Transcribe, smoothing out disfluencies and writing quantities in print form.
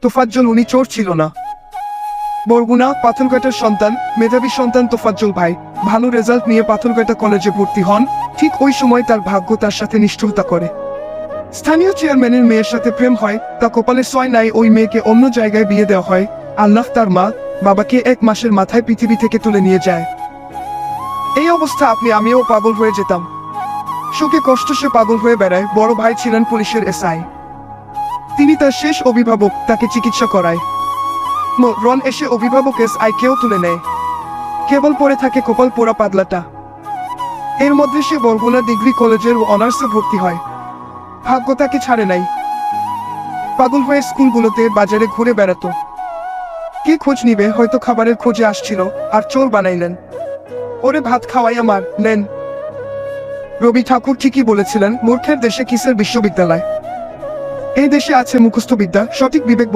তোফাজ্জল উনি চোর ছিল না। বরগুনা পাথরঘাটার সন্তান, মেধাবী সন্তান তোফাজ্জল ভাই ভালো রেজাল্ট নিয়ে পাথরঘাটা কলেজে ভর্তি হন। ঠিক ওই সময় তার ভাগ্য তার সাথে নিষ্ঠুরতা করে। স্থানীয় চেয়ারম্যানের মেয়ের সাথে প্রেম হয়, তা কপালে সয় নাই, ওই মেয়েকে অন্য জায়গায় বিয়ে দেওয়া হয়। আল্লাহ তার মা বাবাকে 1 মাসের মাথায় পৃথিবী থেকে তুলে নিয়ে যায়। এই অবস্থা আমিও পাগল হয়ে যেতাম। শোকে কষ্ট সে পাগল হয়ে বেড়ায়। বড় ভাই ছিলেন পুলিশের এসআই, তিনি তার শেষ অভিভাবক, তাকে চিকিৎসা করায়। রন এসে অভিভাবক এসআই কেও তুলে নেয়, কেবল পড়ে থাকে কপাল পোড়া পাগলাটা। এর মধ্যে সে বরগুনা ডিগ্রি কলেজের অনার্সে ভর্তি হয়। ভাগ্য তাকে ছাড়ে নাই। পাগল হয়ে স্কুলগুলোতে বাজারে ঘুরে বেড়াতো। কে খোঁজ নিবে, হয়তো খাবারের খোঁজে আসছিল, আর চোর বানাইলেন। ওরে ভাত খাওয়াই আমার নেন। রবি ঠাকুর ঠিকই বলেছিলেন, মূর্খের দেশে কিসের বিশ্ববিদ্যালয়। এই দেশে আছে মুখস্থ বিদ্যা, সঠিক বিবেক।